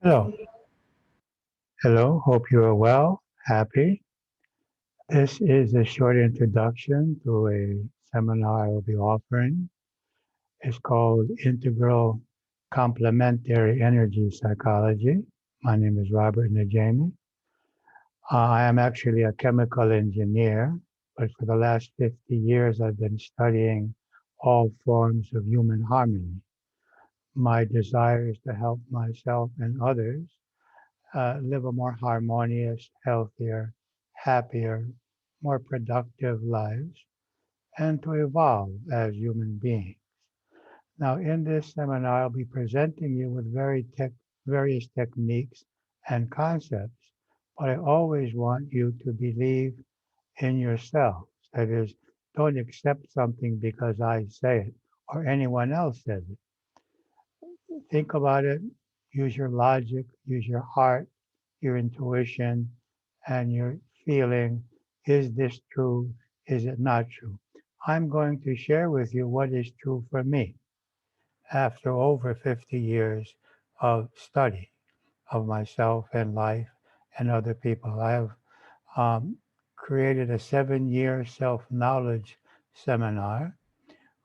Hello. Hello. Hope you are well, happy. This is a short introduction to a seminar I will be offering. It's called Integral Complementary Energy Psychology. My name is Robert Najemy. I am actually a chemical engineer, but for the last 50 years, I've been studying all forms of human harmony. My desire is to help myself and others live a more harmonious, healthier, happier, more productive lives, and to evolve as human beings. Now, in this seminar, I'll be presenting you with various techniques and concepts, but I always want you to believe in yourselves. That is, don't accept something because I say it or anyone else says it. Think about it, use your logic, use your heart, your intuition, and your feeling. Is this true? Is it not true? I'm going to share with you what is true for me after over 50 years of study of myself and life and other people. I have um, created a 7-year self knowledge seminar,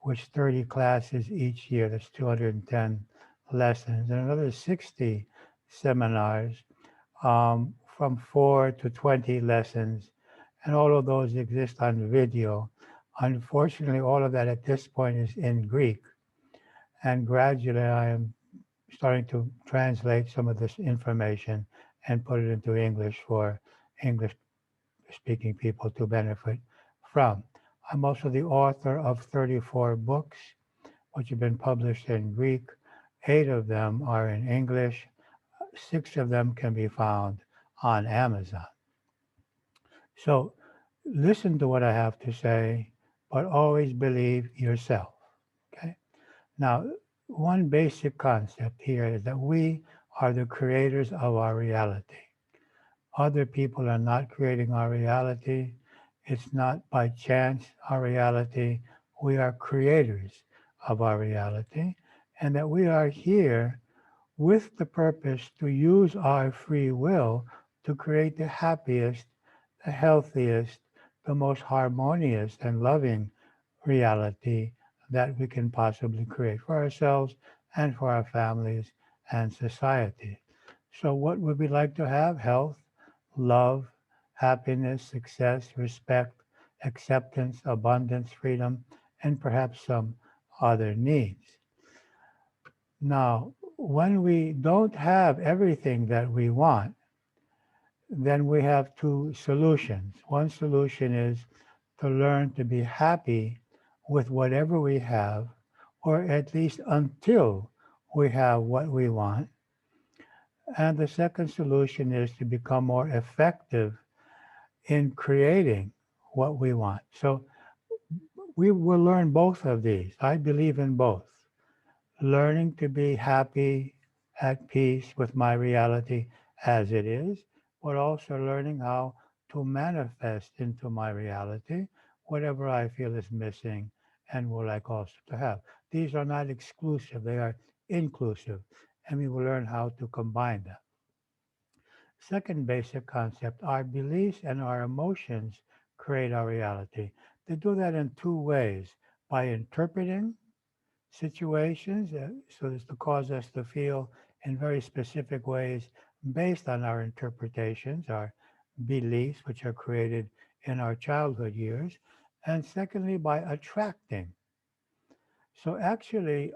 which 30 classes each year. That's 210 lessons, and another 60 seminars from 4 to 20 lessons, and all of those exist on video. Unfortunately, all of that at this point is in Greek, and gradually I am starting to translate some of this information and put it into English for English speaking people to benefit from. I'm also the author of 34 books, which have been published in Greek. 8 of them are in English. 6 of them can be found on Amazon. So listen to what I have to say, but always believe yourself. Okay. Now, one basic concept here is that we are the creators of our reality. Other people are not creating our reality. It's not by chance our reality. We are creators of our reality, and that we are here with the purpose to use our free will to create the happiest, the healthiest, the most harmonious and loving reality that we can possibly create for ourselves and for our families and society. So, what would we like to have? Health, love, happiness, success, respect, acceptance, abundance, freedom, and perhaps some other needs. Now, when we don't have everything that we want, then we have two solutions. One solution is to learn to be happy with whatever we have, or at least until we have what we want. And the second solution is to become more effective in creating what we want. So we will learn both of these. I believe in both. Learning to be happy, at peace with my reality as it is, but also learning how to manifest into my reality whatever I feel is missing and would like also to have. These are not exclusive, they are inclusive, and we will learn how to combine them. Second basic concept, our beliefs and our emotions create our reality. They do that in two ways, by interpreting situations so as to cause us to feel in very specific ways based on our interpretations, our beliefs, which are created in our childhood years. And secondly, by attracting. So actually,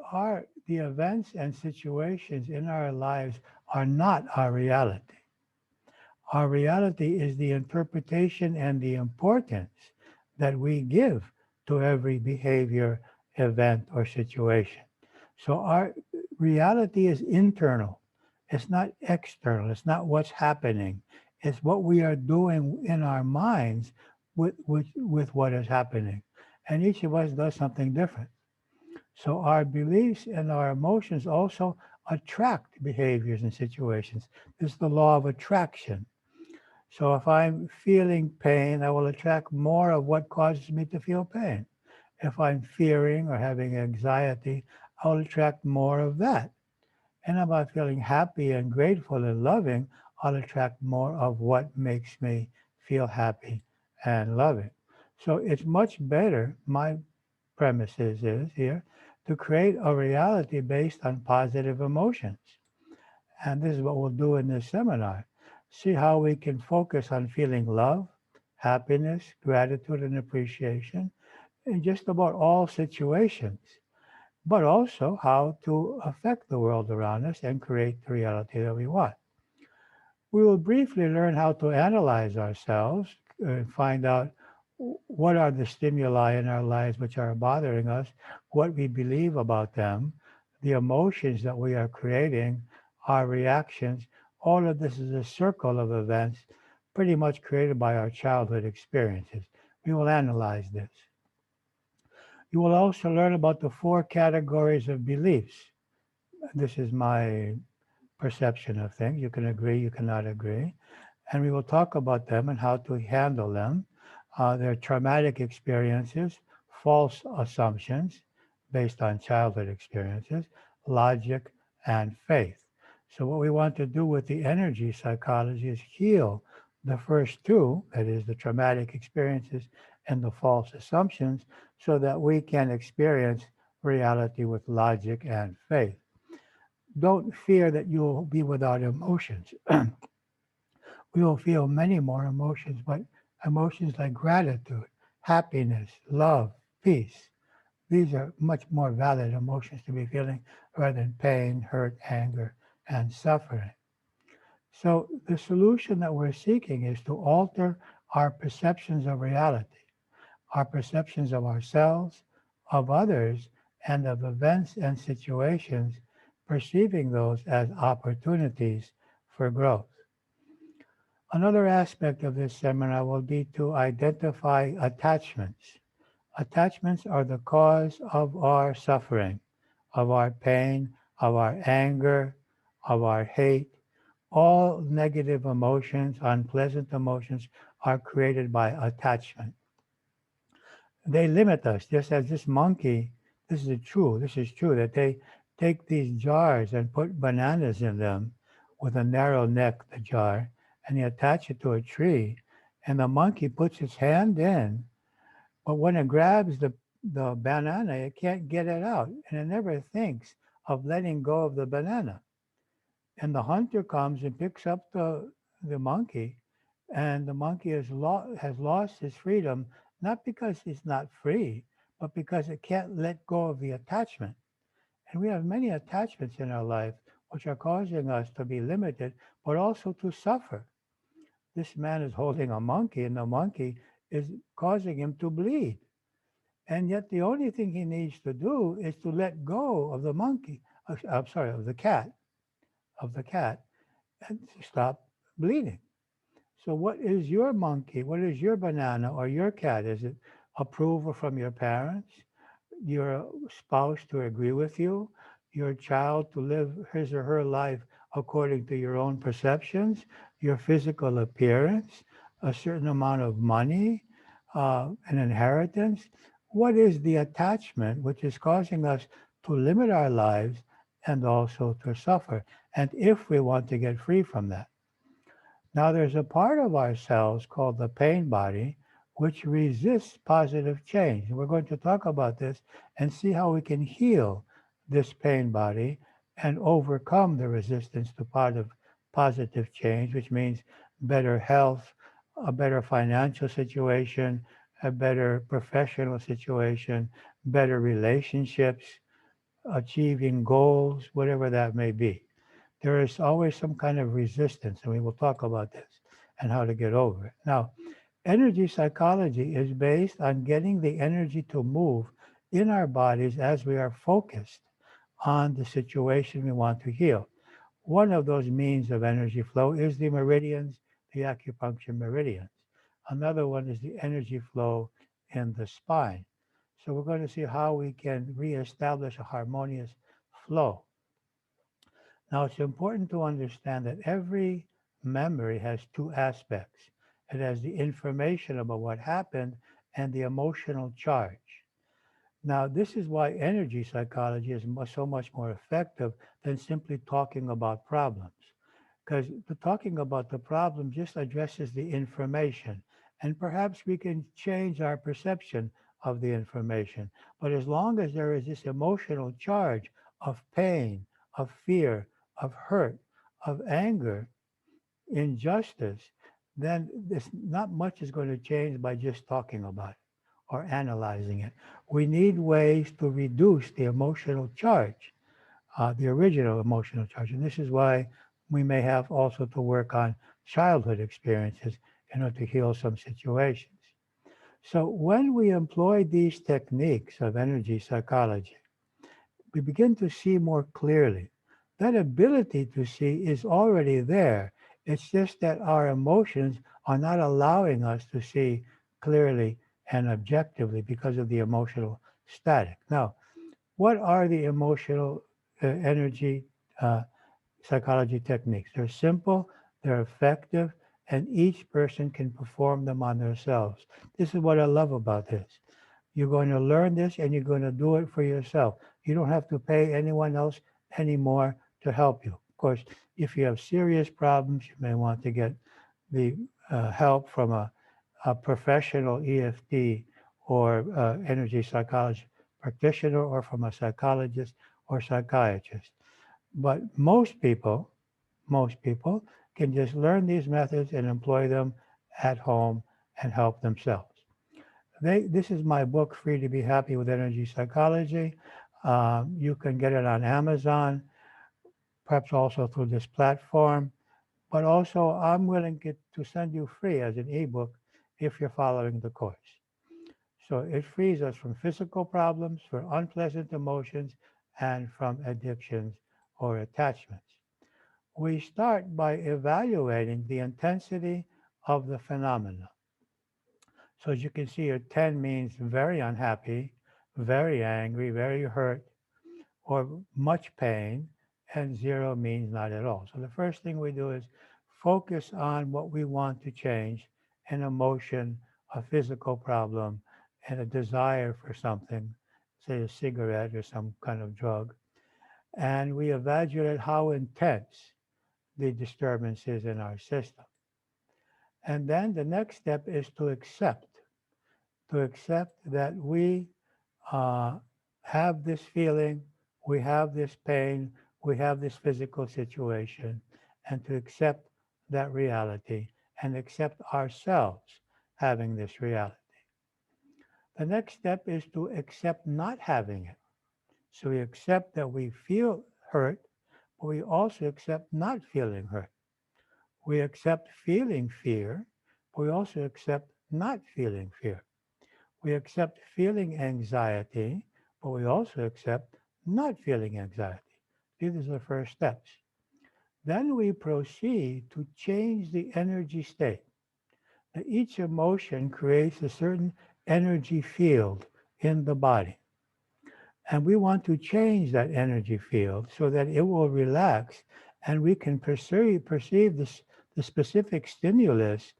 the events and situations in our lives are not our reality. Our reality is the interpretation and the importance that we give to every behavior, event, or situation. So our reality is internal. It's not external. It's not what's happening. It's what we are doing in our minds with what is happening. And each of us does something different. So our beliefs and our emotions also attract behaviors and situations. This is the law of attraction. So if I'm feeling pain, I will attract more of what causes me to feel pain. If I'm fearing or having anxiety, I will attract more of that. and about feeling happy and grateful and loving, I'll attract more of what makes me feel happy and loving. So it's much better, my premises is here, to create a reality based on positive emotions. And this is what we'll do in this seminar. See how we can focus on feeling love, happiness, gratitude, and appreciation in just about all situations, but also how to affect the world around us and create the reality that we want. We will briefly learn how to analyze ourselves and find out what are the stimuli in our lives which are bothering us, what we believe about them, the emotions that we are creating, our reactions. All of this is a circle of events pretty much created by our childhood experiences. We will analyze this. You will also learn about the four categories of beliefs. This is my perception of things. You can agree, you cannot agree. And we will talk about them and how to handle them, their traumatic experiences, false assumptions based on childhood experiences, logic, and faith. So, what we want to do with the energy psychology is heal the first two, that is, the traumatic experiences and the false assumptions, so that we can experience reality with logic and faith. Don't fear that you'll be without emotions. We will feel many more emotions, but emotions like gratitude, happiness, love, peace, these are much more valid emotions to be feeling rather than pain, hurt, anger, and suffering. So the solution that we're seeking is to alter our perceptions of reality, our perceptions of ourselves, of others, and of events and situations, perceiving those as opportunities for growth. Another aspect of this seminar will be to identify attachments. Attachments are the cause of our suffering, of our pain, of our anger, of our hate. All negative emotions, unpleasant emotions, are created by attachment. They limit us, just as this monkey, this is true, that they take these jars and put bananas in them with a narrow neck, the jar, and they attach it to a tree, and the monkey puts its hand in, but when it grabs the banana, it can't get it out, and it never thinks of letting go of the banana. And the hunter comes and picks up the monkey, and the monkey has lost his freedom, not because it's not free, but because it can't let go of the attachment. And we have many attachments in our life which are causing us to be limited, but also to suffer. This man is holding a monkey, and the monkey is causing him to bleed. And yet, the only thing he needs to do is to let go of the monkey. I'm sorry, of the cat, and to stop bleeding. So, what is your monkey? What is your banana or your cat? Is it approval from your parents, your spouse to agree with you, your child to live his or her life according to your own perceptions, your physical appearance, a certain amount of money, an inheritance? What is the attachment which is causing us to limit our lives and also to suffer? And if we want to get free from that. Now, there's a part of ourselves called the pain body, which resists positive change. And we're going to talk about this and see how we can heal this pain body and overcome the resistance to part of positive change, which means better health, a better financial situation, a better professional situation, better relationships, achieving goals, whatever that may be. There is always some kind of resistance, and we will talk about this and how to get over it. Now, energy psychology is based on getting the energy to move in our bodies as we are focused on the situation we want to heal. One of those means of energy flow is the meridians, the acupuncture meridians. Another one is the energy flow in the spine. So we're going to see how we can reestablish a harmonious flow. Now, it's important to understand that every memory has two aspects. It has the information about what happened and the emotional charge. Now, this is why energy psychology is so much more effective than simply talking about problems. Because the talking about the problem just addresses the information, and perhaps we can change our perception of the information. But as long as there is this emotional charge of pain, of fear, of hurt, of anger, injustice, then this, not much is going to change by just talking about it or analyzing it. We need ways to reduce the emotional charge, the original emotional charge. And this is why we may have also to work on childhood experiences in order to heal some situations. So when we employ these techniques of energy psychology, we begin to see more clearly. That ability to see is already there. It's just that our emotions are not allowing us to see clearly and objectively because of the emotional static. Now, what are the emotional energy psychology techniques? They're simple, they're effective, and each person can perform them on themselves. This is what I love about this. You're going to learn this and you're going to do it for yourself. You don't have to pay anyone else anymore to help you. Of course, if you have serious problems, you may want to get the help from a professional EFT or energy psychology practitioner or from a psychologist or psychiatrist. But most people can just learn these methods and employ them at home and help themselves. This is my book, Free to Be Happy with Energy Psychology. You can get it on Amazon, perhaps also through this platform. But also, I'm willing to send you free as an ebook if you're following the course. So it frees us from physical problems, from unpleasant emotions, and from addictions or attachments. We start by evaluating the intensity of the phenomena. So as you can see here, 10 means very unhappy, very angry, very hurt, or much pain, and 0 means not at all. So the first thing we do is focus on what we want to change, an emotion, a physical problem, and a desire for something, say a cigarette or some kind of drug. And we evaluate how intense the disturbance is in our system. And then the next step is to accept that we uh, have this feeling, we have this pain, we have this physical situation, and to accept that reality and accept ourselves having this reality. The next step is to accept not having it. So we accept that we feel hurt, but we also accept not feeling hurt. We accept feeling fear, but we also accept not feeling fear. We accept feeling anxiety, but we also accept not feeling anxiety. These are the first steps. Then we proceed to change the energy state. Now, each emotion creates a certain energy field in the body. And we want to change that energy field so that it will relax and we can perceive this, the specific stimulus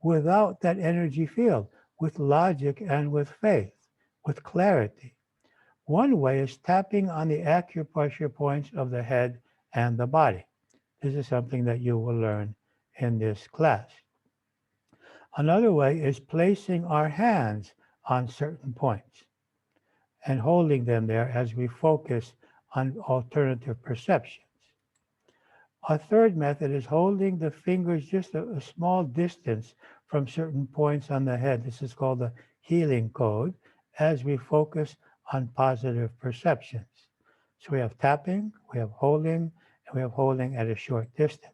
without that energy field, with logic and with faith, with clarity. One way is tapping on the acupressure points of the head and the body. This is something that you will learn in this class. Another way is placing our hands on certain points and holding them there as we focus on alternative perceptions. A third method is holding the fingers just a small distance from certain points on the head. This is called the healing code as we focus on positive perceptions. So we have tapping, we have holding, and we have holding at a short distance.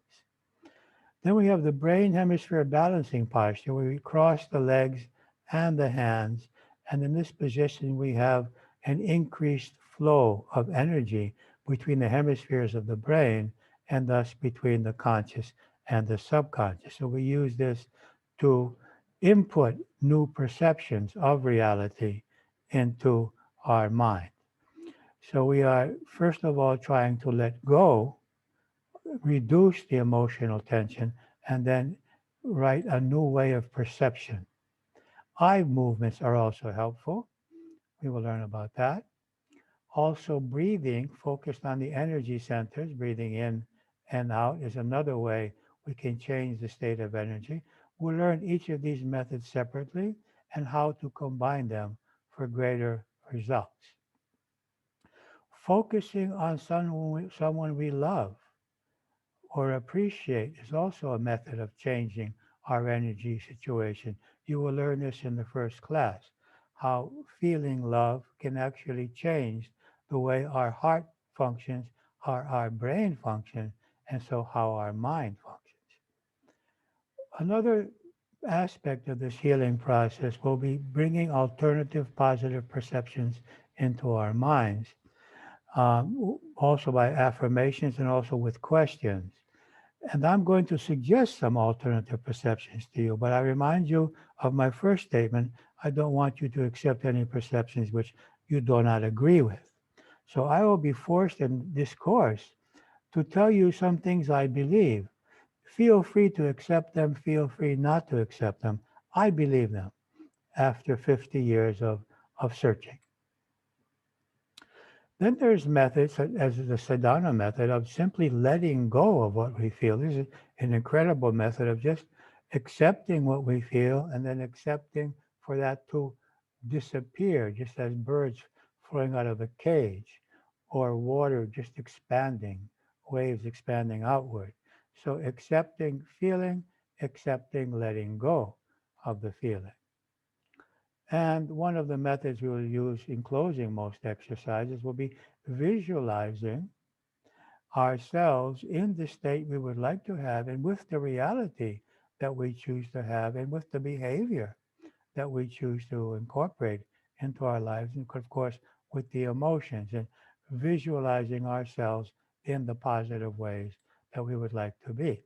Then we have the brain hemisphere balancing posture where we cross the legs and the hands. And in this position, we have an increased flow of energy between the hemispheres of the brain and thus between the conscious and the subconscious. So we use this to input new perceptions of reality into our mind. So we are, first of all, trying to let go, reduce the emotional tension, and then write a new way of perception. Eye movements are also helpful. We will learn about that. Also, breathing focused on the energy centers, breathing in and out is another way we can change the state of energy. We'll learn each of these methods separately and how to combine them for greater results. Focusing on someone we love or appreciate is also a method of changing our energy situation. You will learn this in the first class, how feeling love can actually change the way our heart functions, how our brain functions, and so how our mind functions. Another aspect of this healing process will be bringing alternative positive perceptions into our minds, also by affirmations and also with questions. And I'm going to suggest some alternative perceptions to you, but I remind you of my first statement. I don't want you to accept any perceptions which you do not agree with. So I will be forced in this course to tell you some things I believe. Feel free to accept them, feel free not to accept them. I believe them after 50 years of searching. Then there's methods such as the sadhana method of simply letting go of what we feel. This is an incredible method of just accepting what we feel and then accepting for that to disappear, just as birds flowing out of a cage or water just expanding, waves expanding outward. So accepting feeling, accepting letting go of the feeling. And one of the methods we will use in closing most exercises will be visualizing ourselves in the state we would like to have and with the reality that we choose to have and with the behavior that we choose to incorporate into our lives. And of course, with the emotions and visualizing ourselves in the positive ways that we would like to be.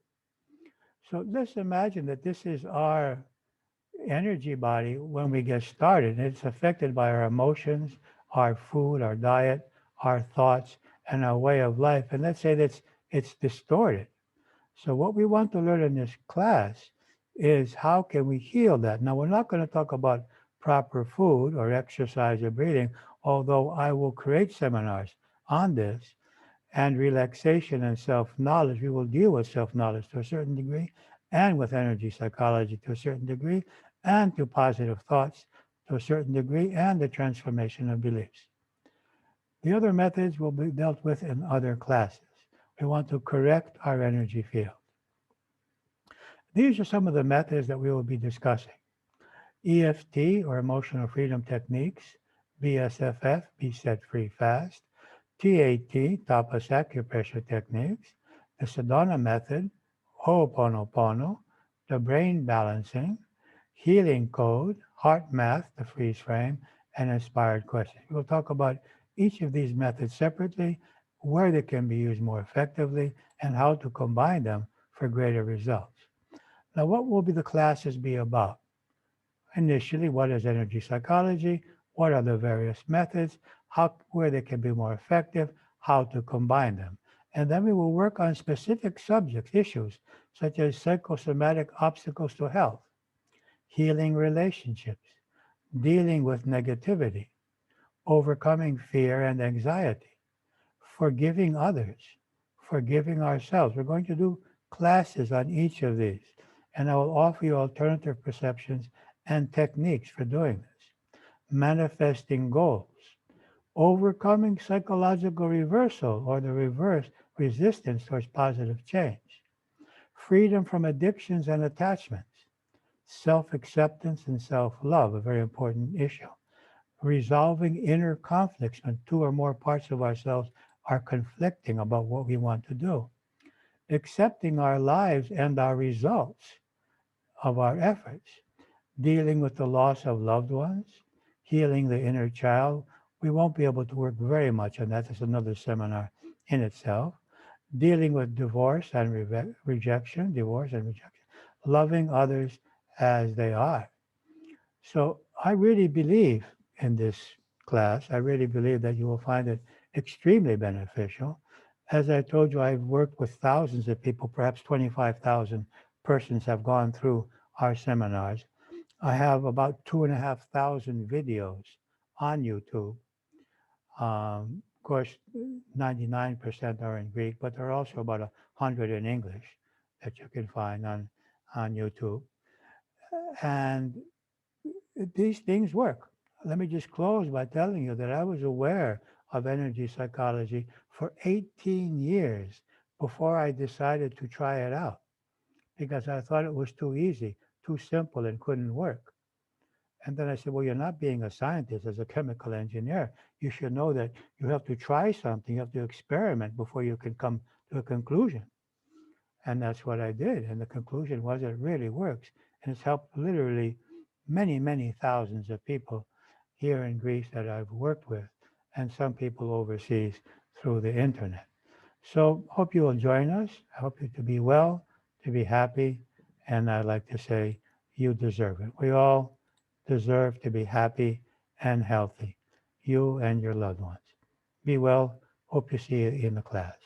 So let's imagine that this is our energy body when we get started. It's affected by our emotions, our food, our diet, our thoughts, and our way of life. And let's say that it's distorted. So what we want to learn in this class is how can we heal that. Now we're not going to talk about proper food or exercise or breathing, although I will create seminars on this and relaxation and self-knowledge. We will deal with self-knowledge to a certain degree and with energy psychology to a certain degree and to positive thoughts to a certain degree and the transformation of beliefs. The other methods will be dealt with in other classes. We want to correct our energy field. These are some of the methods that we will be discussing. EFT, or Emotional Freedom Techniques, BSFF, Be Set Free Fast, TAT, Tapas Acupressure Techniques, the Sadhana Method, Ho'oponopono, the Brain Balancing, Healing Code, Heart Math, the Freeze Frame, and Inspired Questions. We'll talk about each of these methods separately, where they can be used more effectively, and how to combine them for greater results. Now, what will the classes be about? Initially, what is energy psychology? What are the various methods? Where they can be more effective? How to combine them? And then we will work on specific subjects, issues, such as psychosomatic obstacles to health, healing relationships, dealing with negativity, overcoming fear and anxiety, forgiving others, forgiving ourselves. We're going to do classes on each of these, and I will offer you alternative perceptions and techniques for doing this. Manifesting goals, overcoming psychological reversal or the reverse resistance towards positive change, freedom from addictions and attachments, self-acceptance and self-love, a very important issue, resolving inner conflicts when two or more parts of ourselves are conflicting about what we want to do, accepting our lives and our results of our efforts, dealing with the loss of loved ones, healing the inner child. We won't be able to work very much on that. That's another seminar in itself. Dealing with divorce and rejection, loving others as they are. So I really believe in this class. I really believe that you will find it extremely beneficial. As I told you, I've worked with thousands of people, perhaps 25,000 persons have gone through our seminars. I have about 2,500 videos on YouTube. Of course, 99% are in Greek, but there are also about 100 in English that you can find on YouTube. And these things work. Let me just close by telling you that I was aware of energy psychology for 18 years before I decided to try it out because I thought it was too easy, too simple, and couldn't work. And then I said, well, you're not being a scientist as a chemical engineer. You should know that you have to try something, you have to experiment before you can come to a conclusion. And that's what I did. And the conclusion was it really works. And it's helped literally many, many thousands of people here in Greece that I've worked with, and some people overseas through the internet. So hope you will join us. I hope you to be well, to be happy, and I'd like to say you deserve it. We all deserve to be happy and healthy, you and your loved ones. Be well. Hope to see you in the class.